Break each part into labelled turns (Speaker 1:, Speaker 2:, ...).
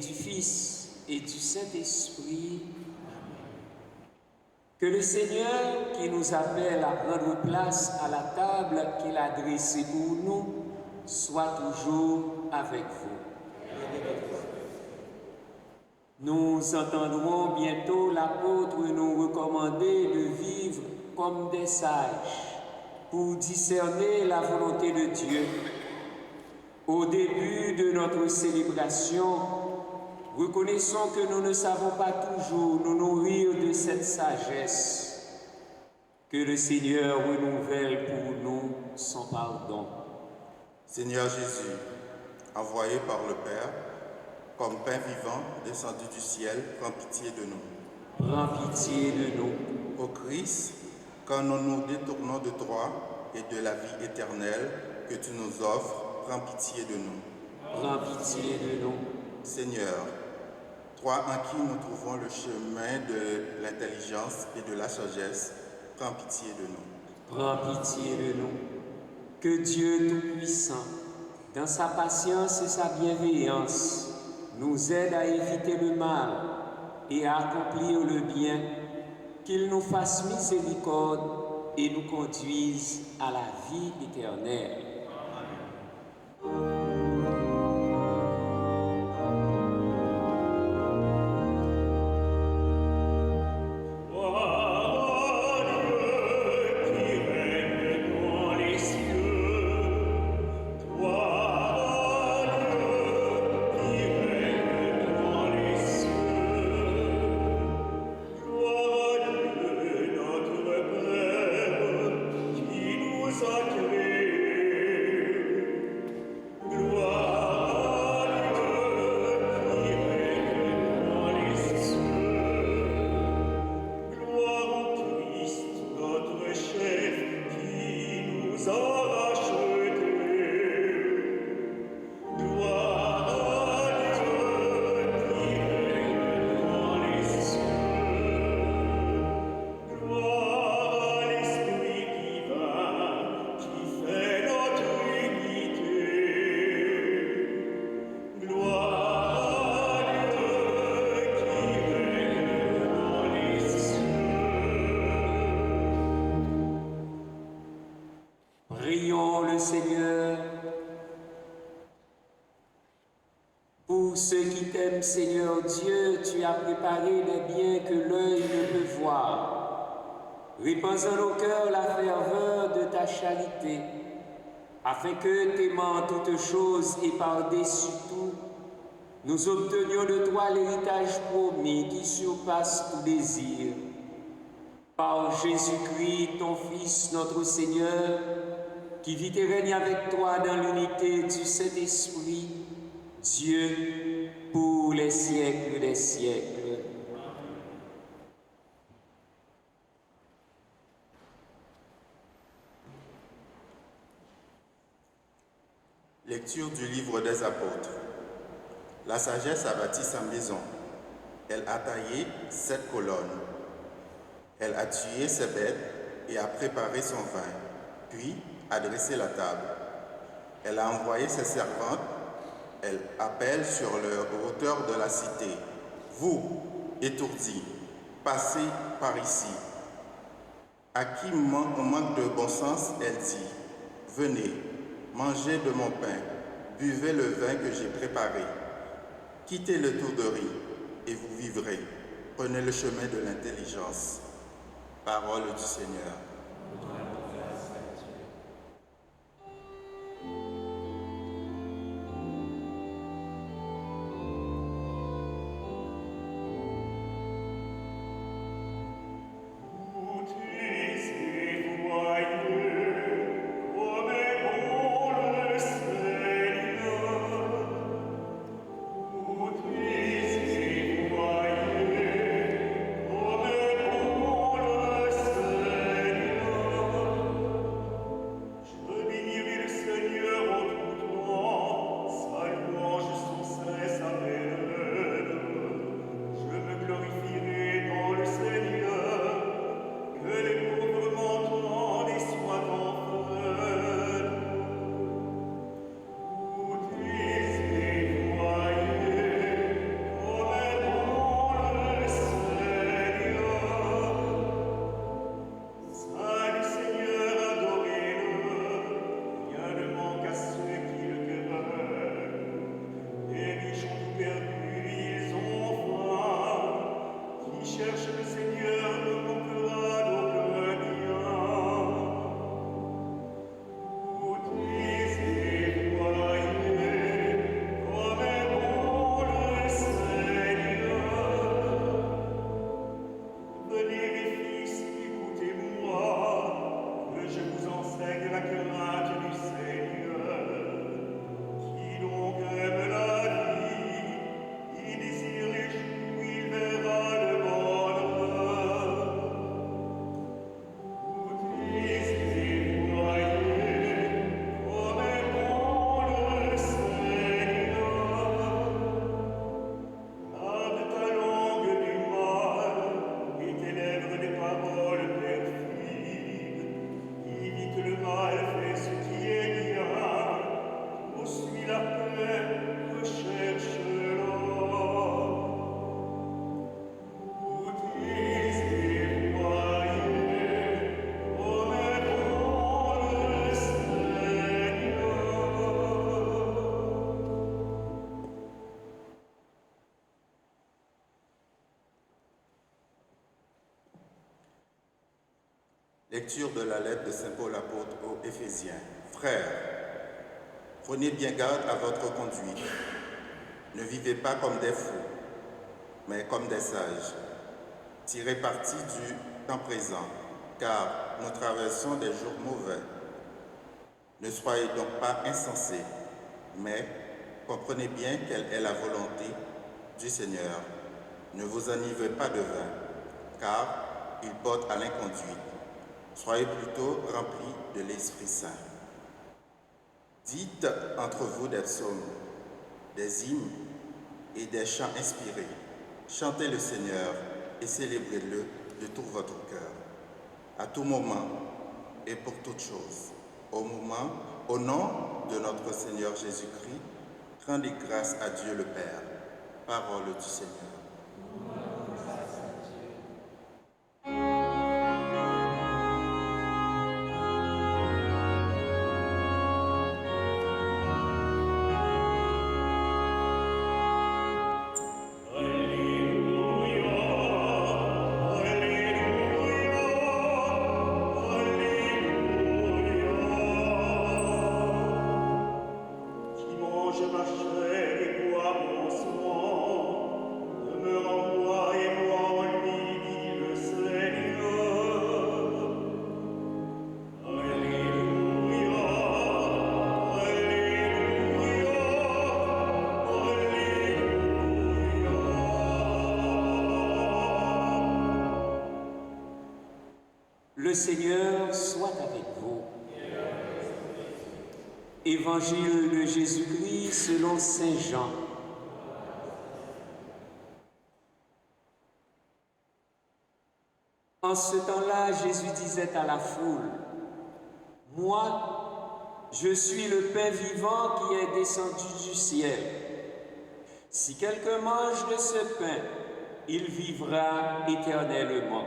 Speaker 1: du Fils et du Saint-Esprit. Que le Seigneur qui nous appelle à prendre place à la table qu'il a dressée pour nous soit toujours avec vous. Nous entendrons bientôt l'apôtre nous recommander de vivre comme des sages pour discerner la volonté de Dieu. Au début de notre célébration, reconnaissons que nous ne savons pas toujours nous nourrir de cette sagesse. Que le Seigneur renouvelle pour nous son pardon.
Speaker 2: Seigneur Jésus, envoyé par le Père, comme pain vivant descendu du ciel, prends pitié de nous.
Speaker 1: Prends pitié de nous.
Speaker 2: Ô Christ, quand nous nous détournons de toi et de la vie éternelle que tu nous offres, prends pitié de nous.
Speaker 1: Prends pitié de nous.
Speaker 2: Seigneur, toi en qui nous trouvons le chemin de l'intelligence et de la sagesse, prends pitié de nous.
Speaker 1: Prends pitié de nous. Que Dieu Tout-Puissant, dans sa patience et sa bienveillance, nous aide à éviter le mal et à accomplir le bien, qu'il nous fasse miséricorde et nous conduise à la vie éternelle. Prions le Seigneur. Pour ceux qui t'aiment, Seigneur Dieu, tu as préparé des biens que l'œil ne peut voir. Répands en nos cœurs la ferveur de ta charité, afin que, t'aimant toutes choses et par-dessus tout, nous obtenions de toi l'héritage promis qui surpasse tout désir. Par Jésus-Christ, ton Fils, notre Seigneur, qui vit et règne avec toi dans l'unité du Saint-Esprit, Dieu, pour les siècles des siècles.
Speaker 2: Lecture du livre des apôtres. La sagesse a bâti sa maison. Elle a taillé 7 colonnes. Elle a tué ses bêtes et a préparé son vin, puis a dressé la table. Elle a envoyé ses servantes. Elle appelle sur le hauteur de la cité. Vous, étourdis, passez par ici. À qui manque de bon sens, elle dit, venez, mangez de mon pain, buvez le vin que j'ai préparé. Quittez le tourderie et vous vivrez. Prenez le chemin de l'intelligence. Parole du Seigneur. Lecture de la lettre de Saint Paul apôtre aux Éphésiens. Frères, prenez bien garde à votre conduite. Ne vivez pas comme des fous, mais comme des sages. Tirez parti du temps présent, car nous traversons des jours mauvais. Ne soyez donc pas insensés, mais comprenez bien quelle est la volonté du Seigneur. Ne vous enivrez pas de vin, car il porte à l'inconduite. Soyez plutôt remplis de l'Esprit Saint. Dites entre vous des psaumes, des hymnes et des chants inspirés. Chantez le Seigneur et célébrez-le de tout votre cœur. À tout moment et pour toutes choses. Au nom de notre Seigneur Jésus-Christ, rendez grâce à Dieu le Père. Parole du Seigneur.
Speaker 1: Le Seigneur soit avec vous. Évangile de Jésus-Christ selon Saint Jean. En ce temps-là, Jésus disait à la foule, « Moi, je suis le pain vivant qui est descendu du ciel. Si quelqu'un mange de ce pain, il vivra éternellement.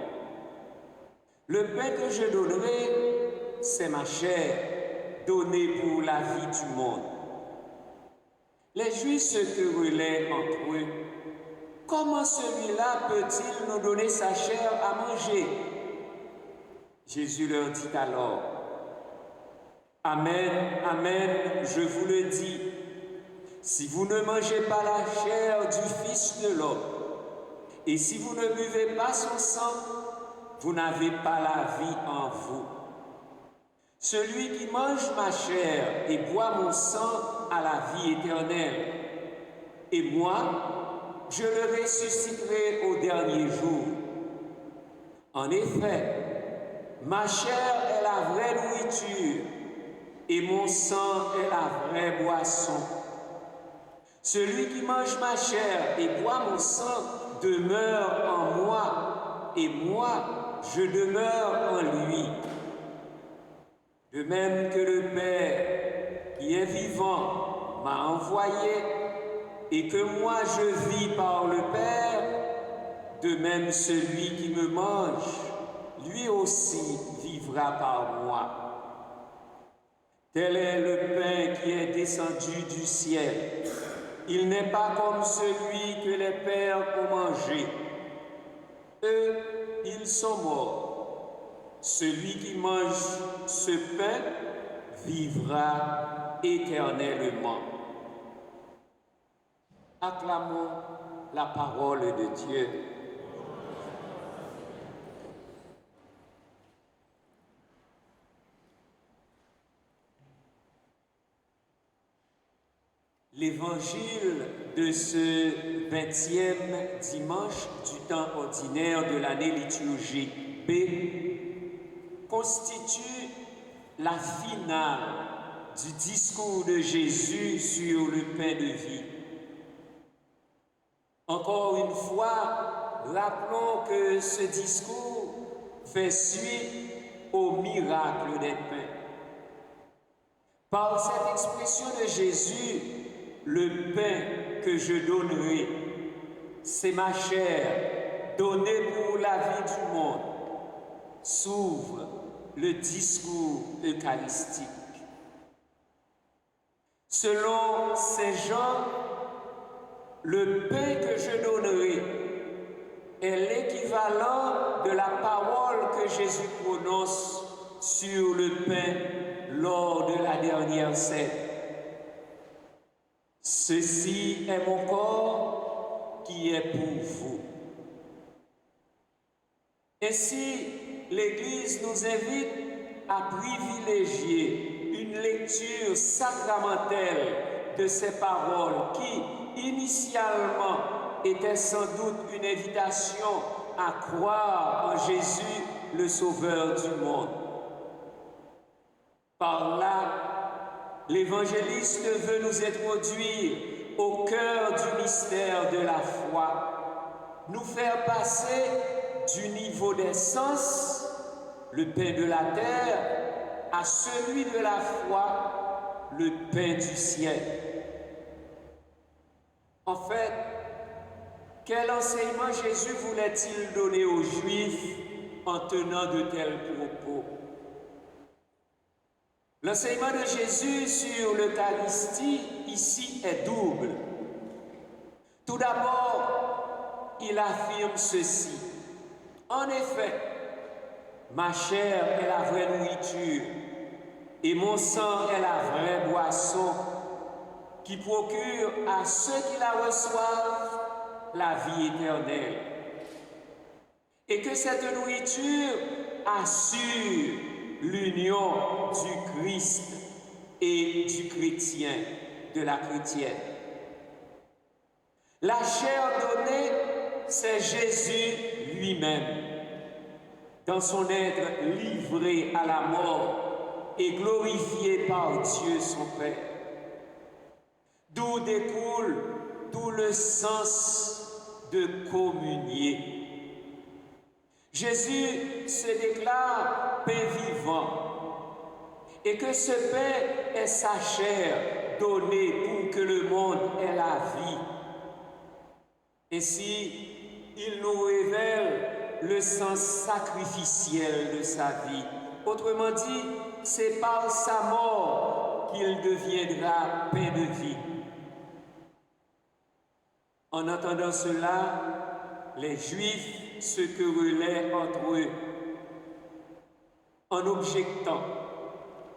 Speaker 1: Le pain que je donnerai, c'est ma chair, donnée pour la vie du monde. » Les Juifs se querellaient entre eux. Comment celui-là peut-il nous donner sa chair à manger? Jésus leur dit alors, Amen, amen, je vous le dis, si vous ne mangez pas la chair du Fils de l'homme, et si vous ne buvez pas son sang, vous n'avez pas la vie en vous. Celui qui mange ma chair et boit mon sang a la vie éternelle, et moi, je le ressusciterai au dernier jour. En effet, ma chair est la vraie nourriture, et mon sang est la vraie boisson. Celui qui mange ma chair et boit mon sang demeure en moi, et moi, je demeure en lui. De même que le Père, qui est vivant, m'a envoyé, et que moi je vis par le Père, de même celui qui me mange, lui aussi vivra par moi. Tel est le pain qui est descendu du ciel. Il n'est pas comme celui que les pères ont mangé. Eux, ils sont morts. Celui qui mange ce pain vivra éternellement. Acclamons la parole de Dieu. L'évangile de ce 20e dimanche du temps ordinaire de l'année liturgique B constitue la finale du discours de Jésus sur le pain de vie. Encore une fois, rappelons que ce discours fait suite au miracle des pains. Par cette expression de Jésus, le pain que je donnerai, c'est ma chair donnée pour la vie du monde, s'ouvre le discours eucharistique. Selon Saint Jean, le pain que je donnerai est l'équivalent de la parole que Jésus prononce sur le pain lors de la dernière scène. Ceci est mon corps qui est pour vous. Ainsi, l'Église nous invite à privilégier une lecture sacramentelle de ces paroles qui, initialement, étaient sans doute une invitation à croire en Jésus, le Sauveur du monde. Par là, l'évangéliste veut nous introduire au cœur du mystère de la foi, nous faire passer du niveau des sens, le pain de la terre, à celui de la foi, le pain du ciel. En fait, quel enseignement Jésus voulait-il donner aux Juifs en tenant de tels propos? L'enseignement de Jésus sur l'Eucharistie ici est double. Tout d'abord, il affirme ceci. En effet, ma chair est la vraie nourriture et mon sang est la vraie boisson qui procure à ceux qui la reçoivent la vie éternelle. Et que cette nourriture assure l'union du Christ et du chrétien, de la chrétienne. La chair donnée, c'est Jésus lui-même, dans son être livré à la mort et glorifié par Dieu son Père. D'où découle tout le sens de communier. Jésus se déclare pain vivant et que ce pain est sa chair donnée pour que le monde ait la vie. Ainsi, il nous révèle le sens sacrificiel de sa vie. Autrement dit, c'est par sa mort qu'il deviendra pain de vie. En entendant cela, les Juifs se querellaient entre eux en objectant.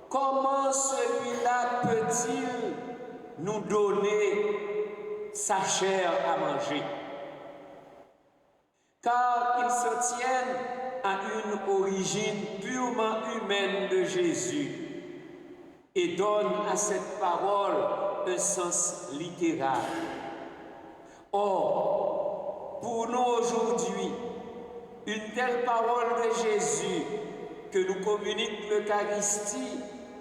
Speaker 1: Comment celui-là peut-il nous donner sa chair à manger? Car ils se tiennent à une origine purement humaine de Jésus et donnent à cette parole un sens littéral. Or, pour nous aujourd'hui, une telle parole de Jésus que nous communique l'Eucharistie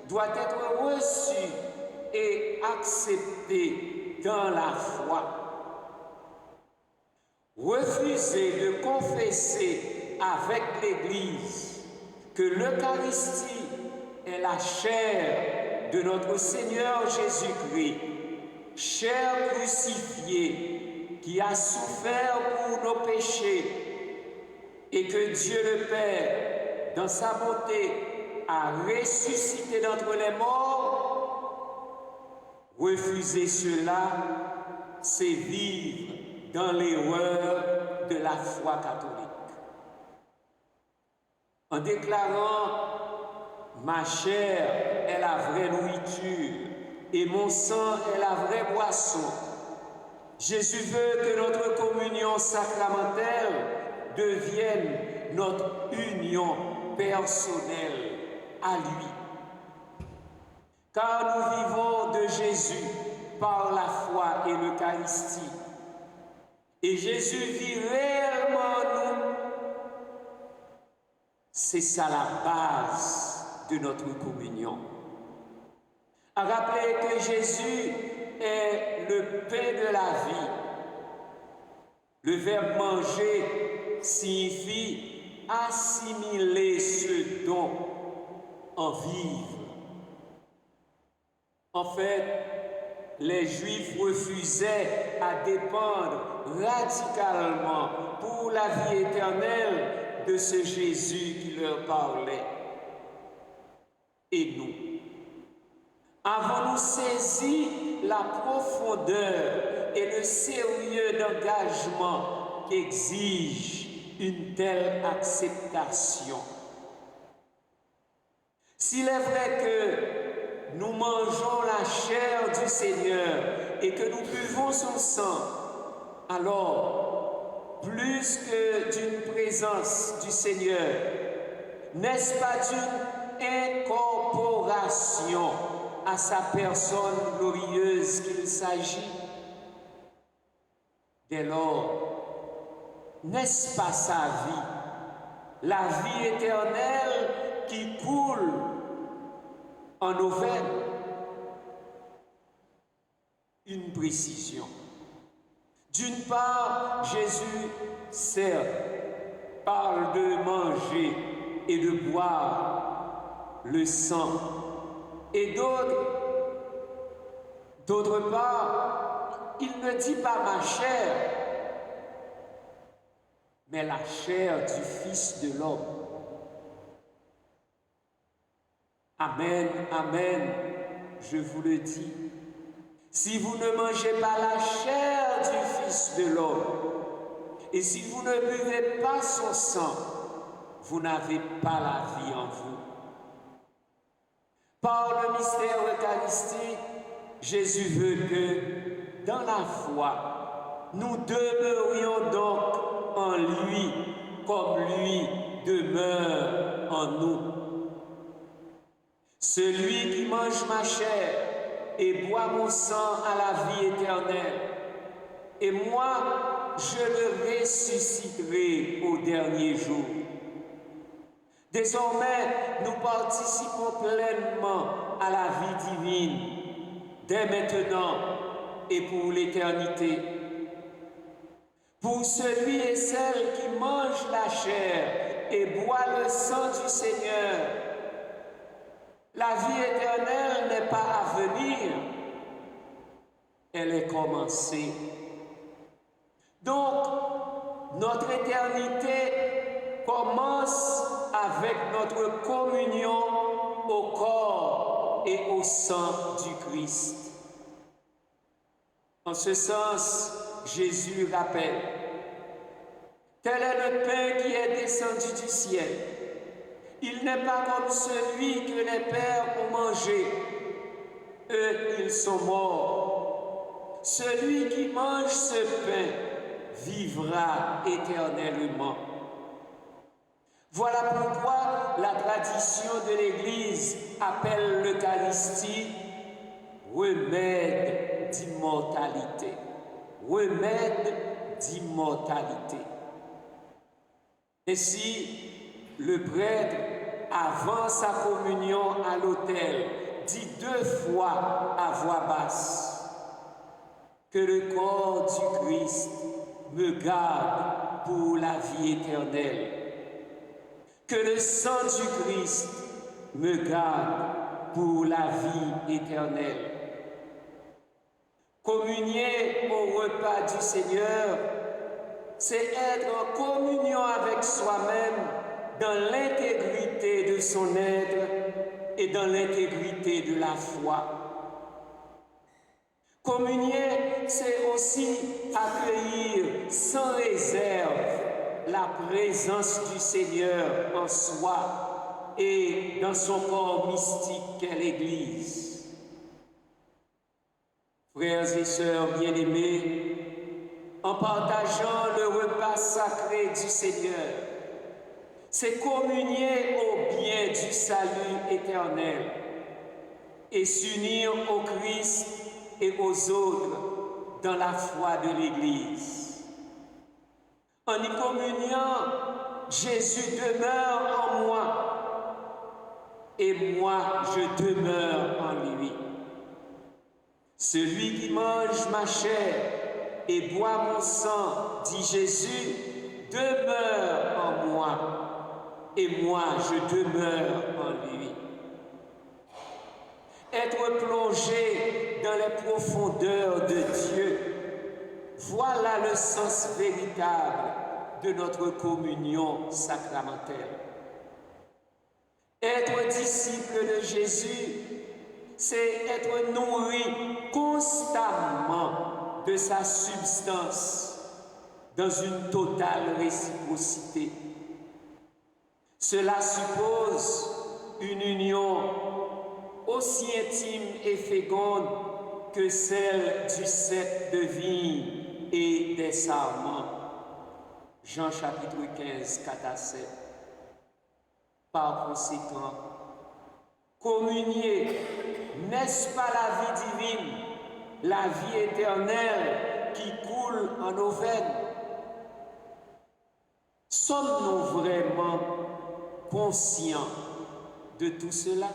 Speaker 1: doit être reçue et acceptée dans la foi. Refuser de confesser avec l'Église que l'Eucharistie est la chair de notre Seigneur Jésus-Christ, chair crucifiée qui a souffert pour nos péchés et que Dieu le Père, dans sa bonté, a ressuscité d'entre les morts. Refuser cela, c'est vivre dans l'erreur de la foi catholique. en déclarant « Ma chair est la vraie nourriture et mon sang est la vraie boisson ». Jésus veut que notre communion sacramentelle devienne notre union personnelle à lui. Car nous vivons de Jésus par la foi et l'Eucharistie. Et Jésus vit réellement en nous. C'est ça la base de notre communion. À rappeler que Jésus est le pain de la vie. Le verbe manger signifie assimiler ce don en vivre. En fait, les Juifs refusaient à dépendre radicalement pour la vie éternelle de ce Jésus qui leur parlait. Et nous, avons-nous saisi la profondeur et le sérieux d'engagement qu'exige une telle acceptation? S'il est vrai que nous mangeons la chair du Seigneur et que nous buvons son sang, alors, plus que d'une présence du Seigneur, n'est-ce pas d'une incorporation à sa personne glorieuse qu'il s'agit? Dès lors, n'est-ce pas sa vie, la vie éternelle qui coule en nos veines? Une précision. D'une part, Jésus, certes, parle de manger et de boire le sang, et d'autre part, il ne dit pas ma chair, mais la chair du Fils de l'homme. Amen, amen, je vous le dis. Si vous ne mangez pas la chair du Fils de l'homme, et si vous ne buvez pas son sang, vous n'avez pas la vie en vous. Par le mystère eucharistique, Jésus veut que, dans la foi, nous demeurions donc en lui, comme lui demeure en nous. Celui qui mange ma chair et boit mon sang à la vie éternelle, et moi, je le ressusciterai au dernier jour. Désormais, nous participons pleinement à la vie divine, dès maintenant et pour l'éternité. Pour celui et celle qui mange la chair et boit le sang du Seigneur, la vie éternelle n'est pas à venir, elle est commencée. Donc, notre éternité commence avec notre communion au corps et au sang du Christ. En ce sens, Jésus rappelle, tel est le pain qui est descendu du ciel. Il n'est pas comme celui que les pères ont mangé. Eux, ils sont morts. Celui qui mange ce pain vivra éternellement. Voilà pourquoi la tradition de l'Église appelle l'Eucharistie remède d'immortalité. Remède d'immortalité. Ainsi, le prêtre, avant sa communion à l'autel, dit 2 fois à voix basse que le corps du Christ me garde pour la vie éternelle, que le sang du Christ me garde pour la vie éternelle. Communier au repas du Seigneur, c'est être en communion avec soi-même dans l'intégrité de son être et dans l'intégrité de la foi. Communier, c'est aussi accueillir sans réserve la présence du Seigneur en soi et dans son corps mystique qu'est l'Église. Frères et sœurs bien-aimés, en partageant le repas sacré du Seigneur, c'est communier au bien du salut éternel et s'unir au Christ et aux autres dans la foi de l'Église. En y communiant, Jésus demeure en moi et moi je demeure en lui. Celui qui mange ma chair et boit mon sang, dit Jésus, demeure en moi et moi je demeure en lui. Être plongé dans les profondeurs de Dieu, voilà le sens véritable de notre communion sacramentelle. Être disciple de Jésus, c'est être nourri constamment de sa substance dans une totale réciprocité. Cela suppose une union aussi intime et féconde que celle du cep de vigne et des sarments. Jean chapitre 15, 4 à 7. Par conséquent, communier, n'est-ce pas la vie divine, la vie éternelle qui coule en nos veines? Sommes-nous vraiment conscients de tout cela?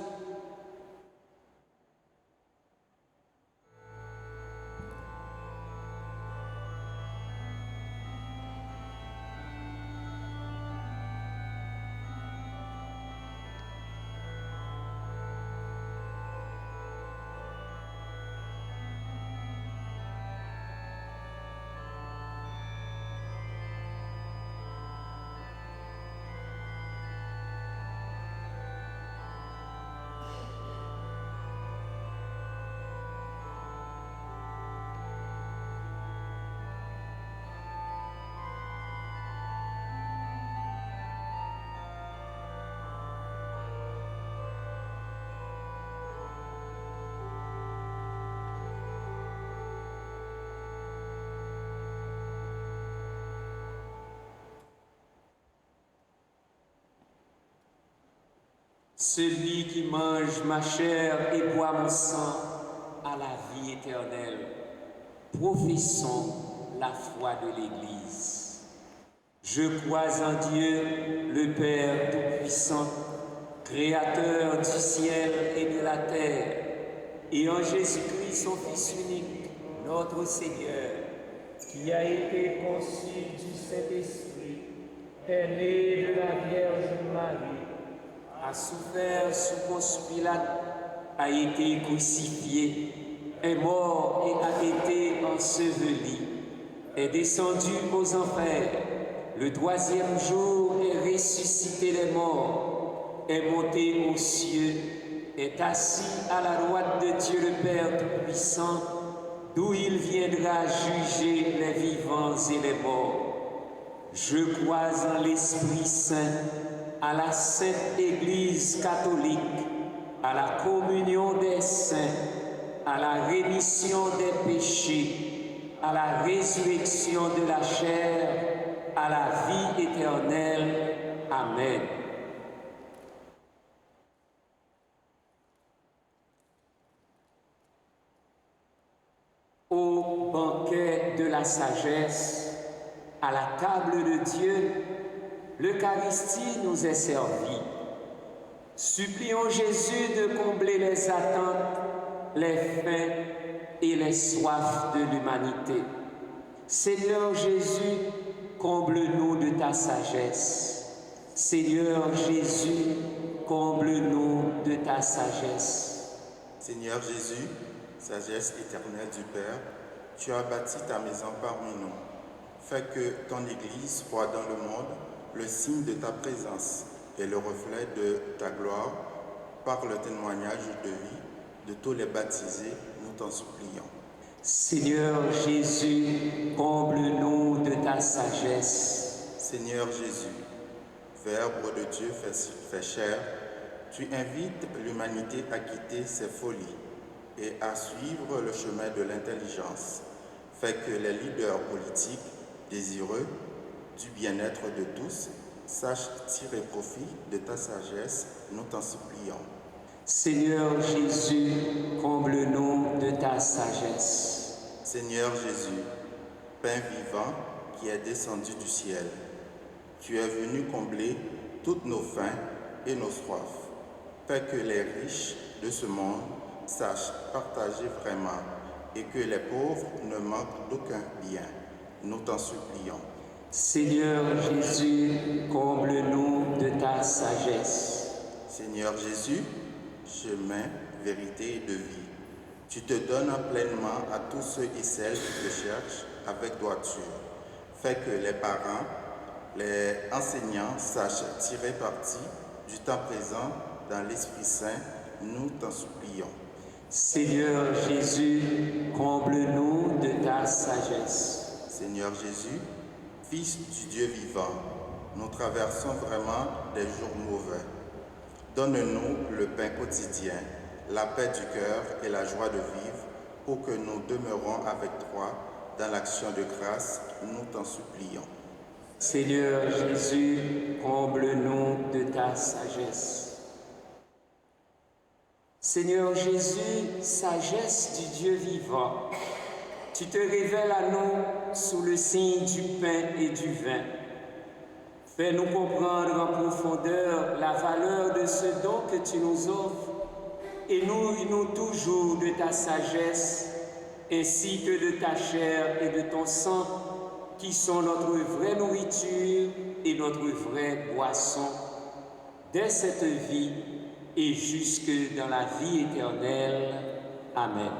Speaker 1: Celui qui mange ma chair et boit mon sang a la vie éternelle. Professons la foi de l'Église. Je crois en Dieu, le Père Tout-Puissant, Créateur du ciel et de la terre, et en Jésus-Christ, son Fils unique, notre Seigneur, qui a été conçu du Saint-Esprit, est né de la Vierge Marie, a souffert sous Ponce Pilate, a été crucifié, est mort et a été enseveli, est descendu aux enfers, le troisième jour est ressuscité des morts, est monté aux cieux, est assis à la droite de Dieu le Père Tout-Puissant, d'où il viendra juger les vivants et les morts. Je crois en l'Esprit Saint, à la Sainte Église catholique, à la communion des saints, à la rémission des péchés, à la résurrection de la chair, à la vie éternelle. Amen. Au banquet de la sagesse, à la table de Dieu, l'Eucharistie nous est servie. Supplions Jésus de combler les attentes, les faim et les soifs de l'humanité. Seigneur Jésus, comble-nous de ta sagesse. Seigneur Jésus, comble-nous de ta sagesse.
Speaker 2: Seigneur Jésus, sagesse éternelle du Père, tu as bâti ta maison parmi nous. Fais que ton Église soit dans le monde le signe de ta présence et le reflet de ta gloire par le témoignage de vie de tous les baptisés, nous t'en supplions.
Speaker 1: Seigneur Jésus, comble-nous de ta sagesse.
Speaker 2: Seigneur Jésus, Verbe de Dieu fait chair, tu invites l'humanité à quitter ses folies et à suivre le chemin de l'intelligence. Fais que les leaders politiques désireux du bien-être de tous sachent tirer profit de ta sagesse, nous t'en supplions.
Speaker 1: Seigneur Jésus, comble-nous de ta sagesse.
Speaker 2: Seigneur Jésus, pain vivant qui est descendu du ciel, tu es venu combler toutes nos faims et nos soifs. Fais que les riches de ce monde sachent partager vraiment et que les pauvres ne manquent d'aucun bien. Nous t'en supplions.
Speaker 1: Seigneur Jésus, comble-nous de ta sagesse.
Speaker 2: Seigneur Jésus, chemin, vérité et de vie, tu te donnes pleinement à tous ceux et celles qui te cherchent avec droiture. Fais que les parents, les enseignants sachent tirer parti du temps présent dans l'Esprit Saint, nous t'en supplions.
Speaker 1: Seigneur Jésus, comble-nous de ta sagesse.
Speaker 2: Seigneur Jésus, Fils du Dieu vivant, nous traversons vraiment des jours mauvais. Donne-nous le pain quotidien, la paix du cœur et la joie de vivre pour que nous demeurons avec toi dans l'action de grâce, nous t'en supplions.
Speaker 1: Seigneur Jésus, comble-nous de ta sagesse. Seigneur Jésus, sagesse du Dieu vivant, tu te révèles à nous sous le signe du pain et du vin. Fais-nous comprendre en profondeur la valeur de ce don que tu nous offres et nourris-nous toujours de ta sagesse ainsi que de ta chair et de ton sang qui sont notre vraie nourriture et notre vraie boisson dès cette vie et jusque dans la vie éternelle. Amen.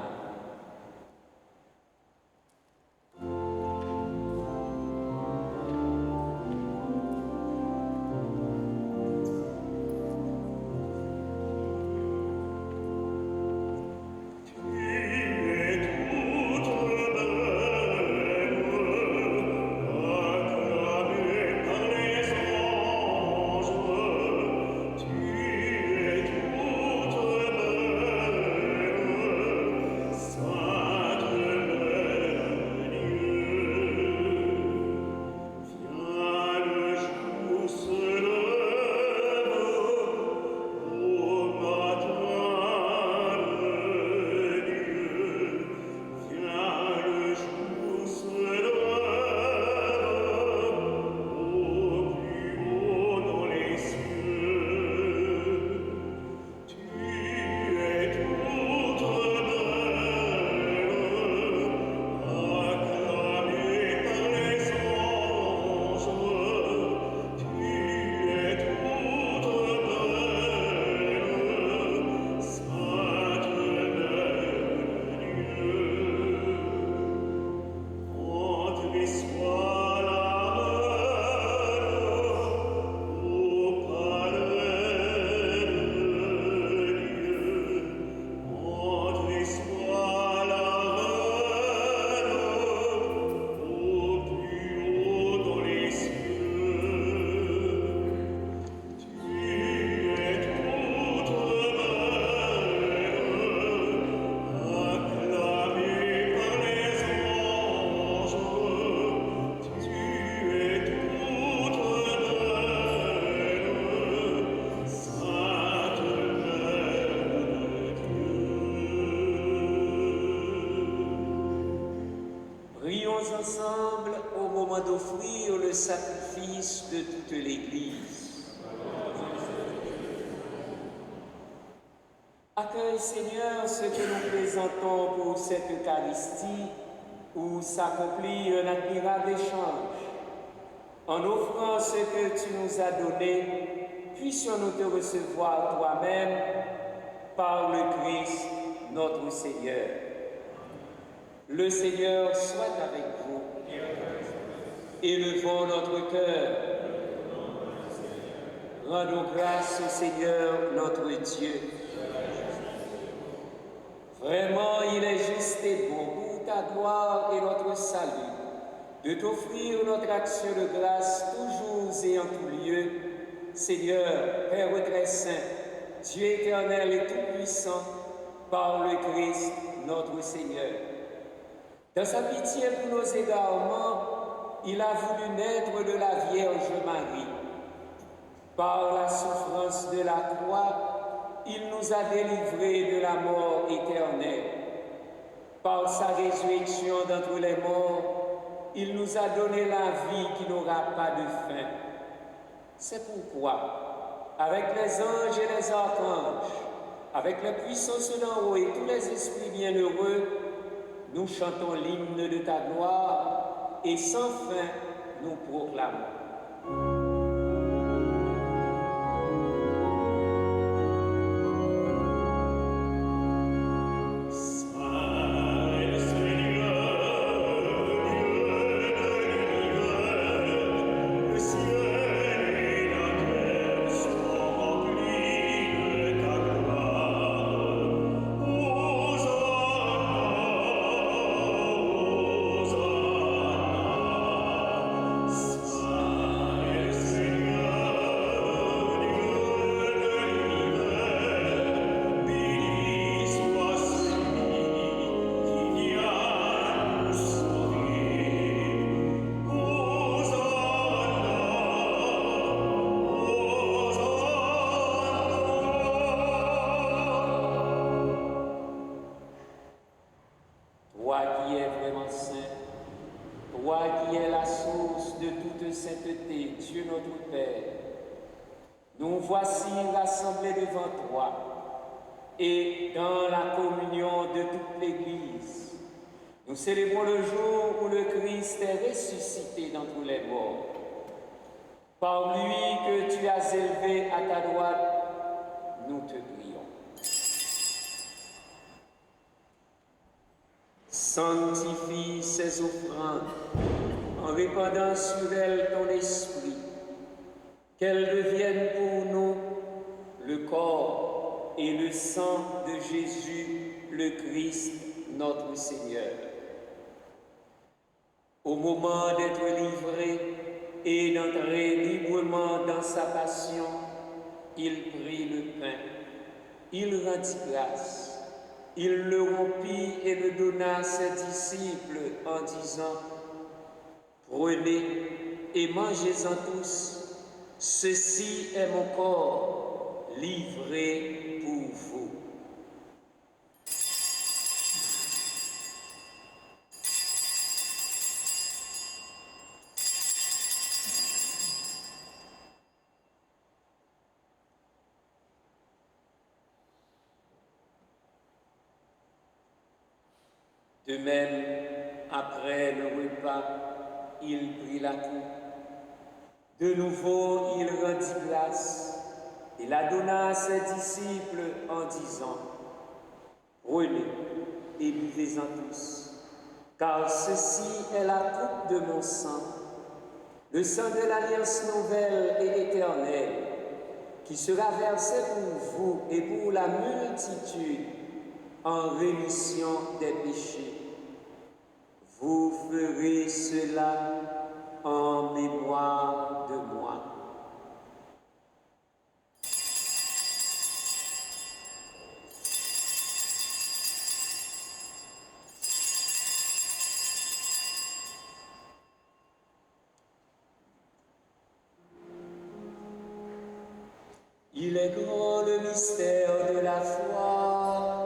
Speaker 1: Ensemble au moment d'offrir le sacrifice de toute l'Église. Accueille, Seigneur, ce que nous présentons pour cette Eucharistie où s'accomplit un admirable échange. En offrant ce que tu nous as donné, puissions-nous te recevoir toi-même par le Christ, notre Seigneur. Le Seigneur soit avec vous. Élevons notre cœur. Rendons grâce au Seigneur notre Dieu. Vraiment, il est juste et bon pour ta gloire et notre salut de t'offrir notre action de grâce toujours et en tout lieu, Seigneur, Père très saint, Dieu éternel et tout-puissant, par le Christ notre Seigneur. Dans sa pitié pour nos égarements, il a voulu naître de la Vierge Marie. Par la souffrance de la croix, il nous a délivrés de la mort éternelle. Par sa résurrection d'entre les morts, il nous a donné la vie qui n'aura pas de fin. C'est pourquoi, avec les anges et les archanges, avec les puissances d'en haut et tous les esprits bienheureux, nous chantons l'hymne de ta gloire et sans fin nous proclamons. Toi qui es vraiment saint, toi qui es la source de toute sainteté, Dieu notre Père, nous voici rassemblés devant toi et dans la communion de toute l'Église. Nous célébrons le jour où le Christ est ressuscité d'entre les morts. Par lui que tu as élevé à ta droite, nous te prions. Sanctifie ces offrandes en répandant sur elles ton esprit, qu'elles deviennent pour nous le corps et le sang de Jésus, le Christ, notre Seigneur. Au moment d'être livré et d'entrer librement dans sa passion, il prit le pain, il rendit grâce. Il le rompit et le donna à ses disciples en disant « Prenez et mangez-en tous, ceci est mon corps livré pour vous. » De même, après le repas, il prit la coupe. De nouveau, il rendit grâce et la donna à ses disciples en disant « Prenez et buvez-en tous, car ceci est la coupe de mon sang, le sang de l'alliance nouvelle et éternelle, qui sera versé pour vous et pour la multitude en rémission des péchés. Vous ferez cela en mémoire de moi. » Il est grand le mystère de la foi.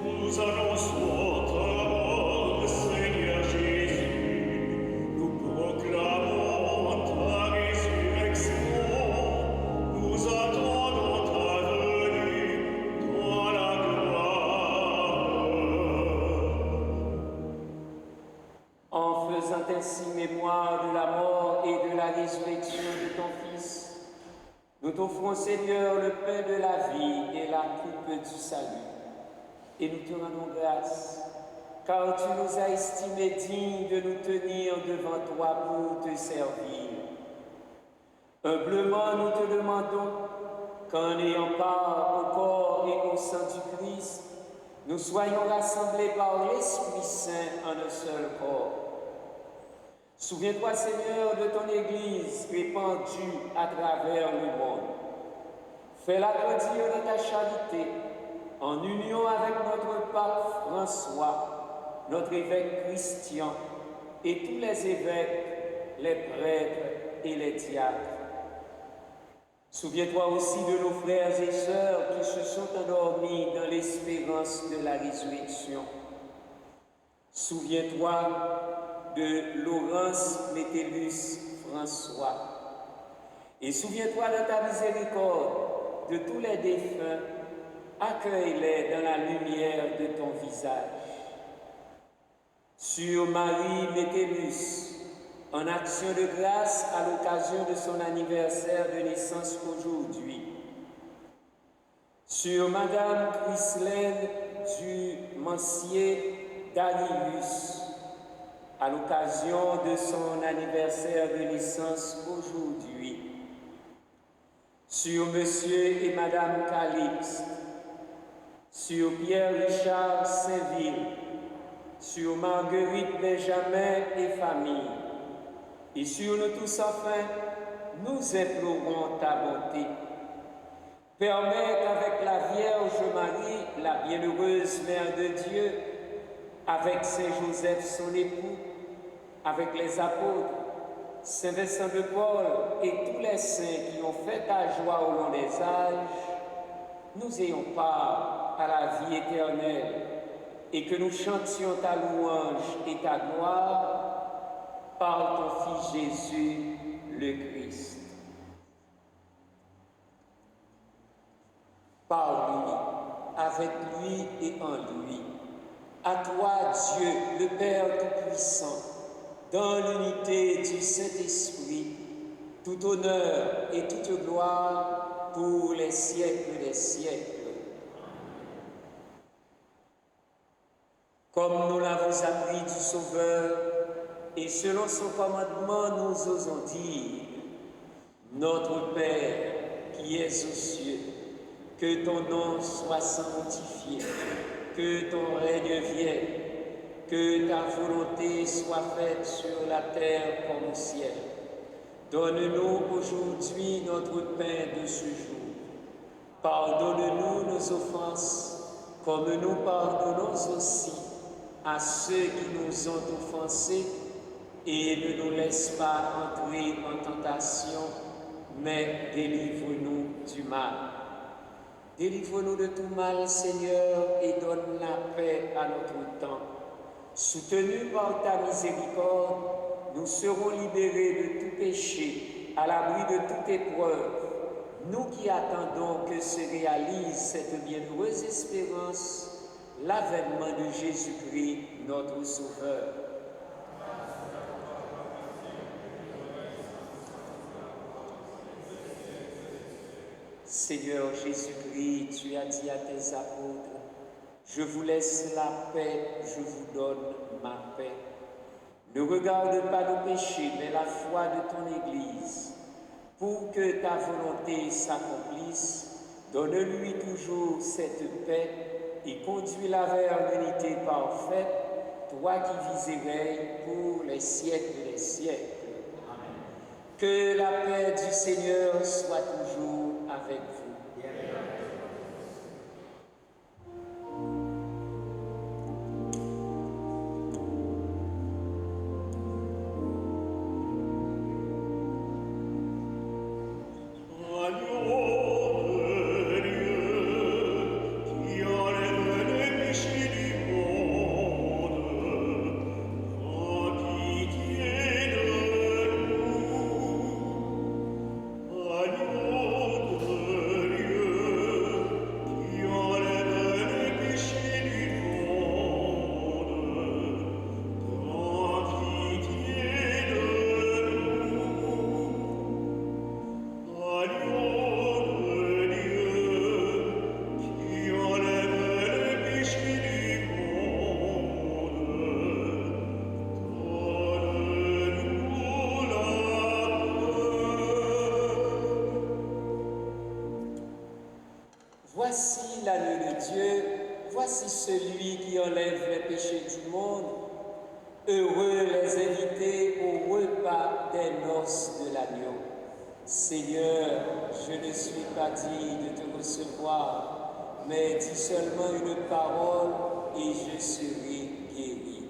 Speaker 3: Nous annonçons ta mort, Seigneur Jésus. Nous proclamons ta résurrection. Nous attendons ta venue dans la gloire.
Speaker 1: En faisant ainsi mémoire de la mort et de la résurrection de ton Fils, nous t'offrons, Seigneur, le pain de la vie et la coupe du salut. Et nous te rendons grâce, car tu nous as estimés dignes de nous tenir devant toi pour te servir. Humblement, nous te demandons qu'en ayant part au corps et au sang du Christ, nous soyons rassemblés par l'Esprit Saint en un seul corps. Souviens-toi, Seigneur, de ton Église répandue à travers le monde. Fais-la grandir de ta charité, en union avec notre pape François, notre évêque Christian, et tous les évêques, les prêtres et les diacres. Souviens-toi aussi de nos frères et sœurs qui se sont endormis dans l'espérance de la résurrection. Souviens-toi de Laurence Métellus François. Et souviens-toi de ta miséricorde de tous les défunts. Accueille-les dans la lumière de ton visage. Sur Marie Métellus, en action de grâce à l'occasion de son anniversaire de naissance aujourd'hui. Sur Madame Christelaine du Mancier Darius, à l'occasion de son anniversaire de naissance aujourd'hui. Sur Monsieur et Madame Calixte, sur Pierre-Richard Saint-Ville, sur Marguerite Benjamin et famille, et sur nous tous enfin, nous implorons ta bonté. Permets qu'avec la Vierge Marie, la bienheureuse Mère de Dieu, avec Saint Joseph son époux, avec les apôtres, Saint Vincent de Paul et tous les saints qui ont fait ta joie au long des âges, nous ayons part à la vie éternelle et que nous chantions ta louange et ta gloire par ton Fils Jésus, le Christ. Par lui, avec lui et en lui, à toi, Dieu, le Père Tout-Puissant, dans l'unité du Saint-Esprit, tout honneur et toute gloire pour les siècles des siècles. Comme nous l'avons appris du Sauveur, et selon son commandement, nous osons dire, notre Père qui es aux cieux, que ton nom soit sanctifié, que ton règne vienne, que ta volonté soit faite sur la terre comme au ciel. Donne-nous aujourd'hui notre pain de ce jour. Pardonne-nous nos offenses, comme nous pardonnons aussi à ceux qui nous ont offensés, et ne nous laisse pas entrer en tentation, mais délivre-nous du mal. Délivre-nous de tout mal, Seigneur, et donne la paix à notre temps. Soutenus par ta miséricorde, nous serons libérés de tout péché, à l'abri de toute épreuve. Nous qui attendons que se réalise cette bienheureuse espérance, l'avènement de Jésus-Christ, notre Sauveur. Seigneur Jésus-Christ, tu as dit à tes apôtres, je vous laisse la paix, je vous donne ma paix. Ne regarde pas nos péchés, mais la foi de ton Église. Pour que ta volonté s'accomplisse, donne-lui toujours cette paix et conduis-la vers l'unité parfaite, toi qui vis et règnes pour les siècles des siècles. Amen. Que la paix du Seigneur soit toujours avec vous. Voici l'agneau de Dieu, voici celui qui enlève les péchés du monde. Heureux les invités au repas des noces de l'agneau. Seigneur, je ne suis pas digne de te recevoir, mais dis seulement une parole et je serai guéri.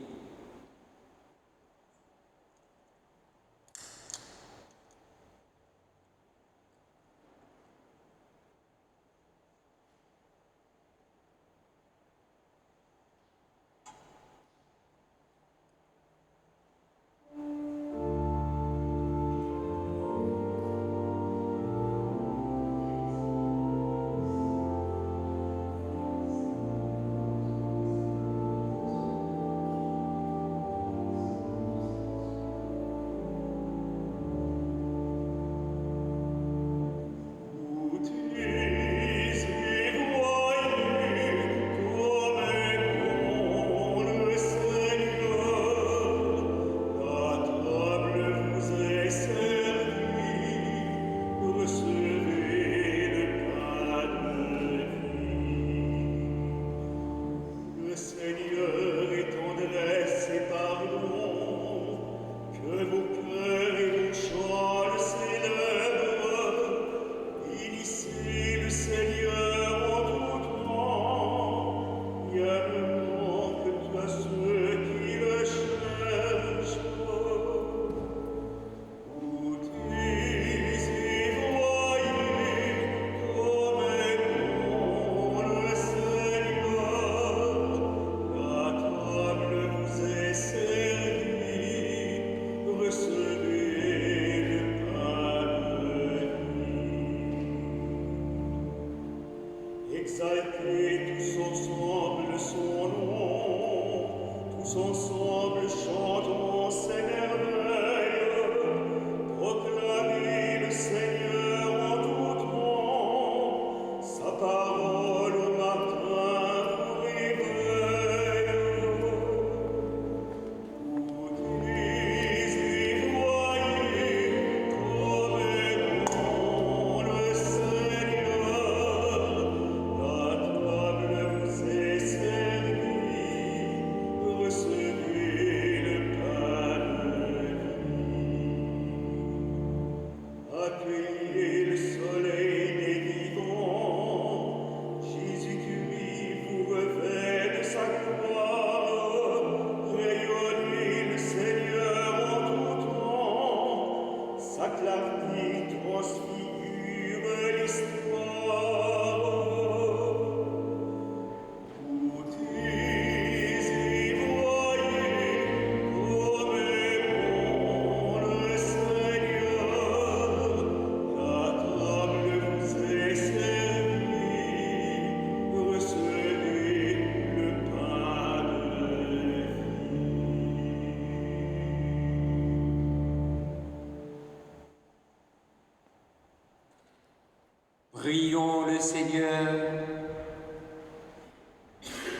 Speaker 1: Prions le Seigneur.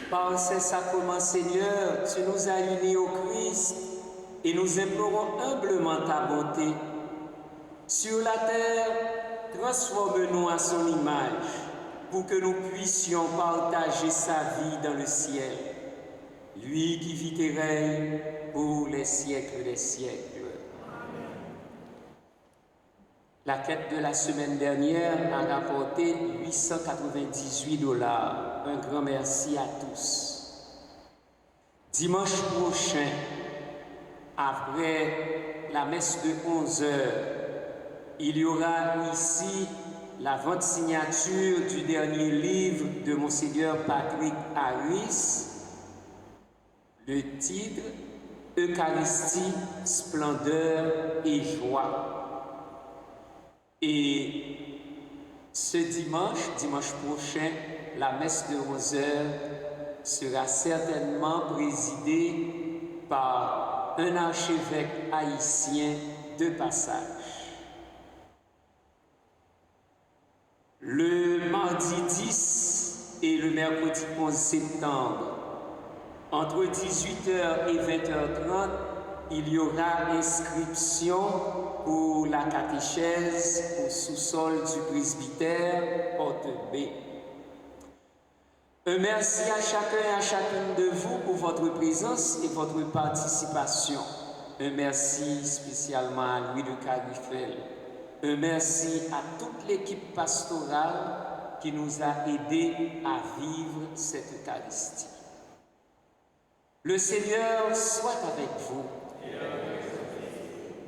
Speaker 1: Par ces sacrements, Seigneur, tu nous as unis au Christ et nous implorons humblement ta bonté. Sur la terre, transforme-nous à son image pour que nous puissions partager sa vie dans le ciel. Lui qui vit et règne pour les siècles des siècles. La quête de la semaine dernière a rapporté $898. Un grand merci à tous. Dimanche prochain, après la messe de 11h, il y aura ici la vente signature du dernier livre de Monseigneur Patrick Harris. Le titre « Eucharistie, splendeur et joie ». Et ce dimanche prochain, la messe de 11h sera certainement présidée par un archevêque haïtien de passage. Le mardi 10 et le mercredi 11 septembre, entre 18h et 20h30, il y aura inscription pour la catéchèse au sous-sol du presbytère Porte B. Un merci à chacun et à chacune de vous pour votre présence et votre participation. Un merci spécialement à Louis de Carifel. Un merci à toute l'équipe pastorale qui nous a aidés à vivre cette Eucharistie. Le Seigneur soit avec vous.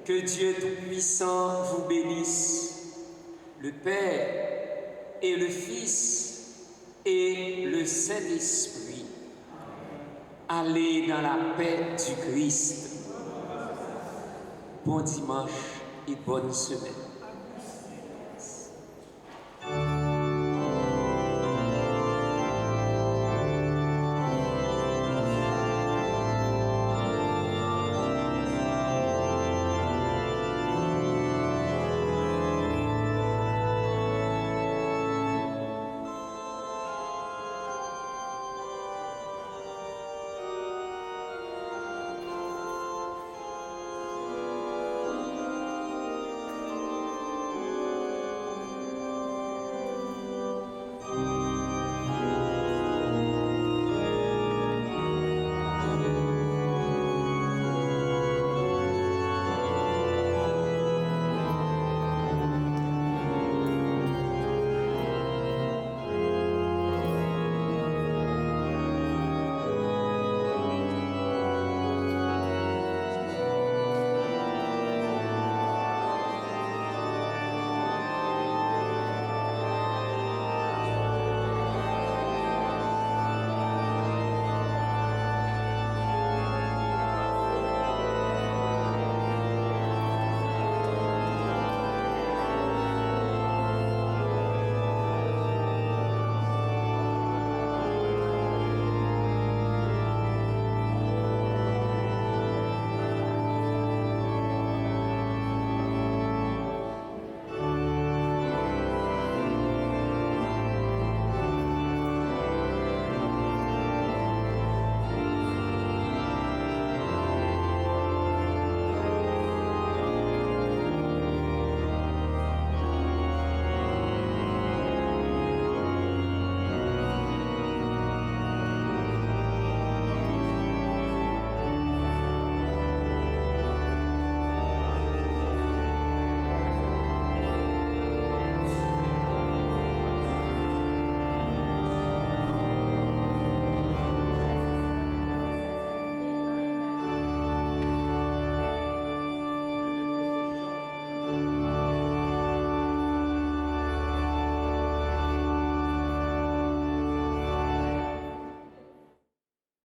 Speaker 1: Que Dieu Tout-Puissant vous bénisse, le Père et le Fils et le Saint-Esprit. Allez dans la paix du Christ. Bon dimanche et bonne semaine.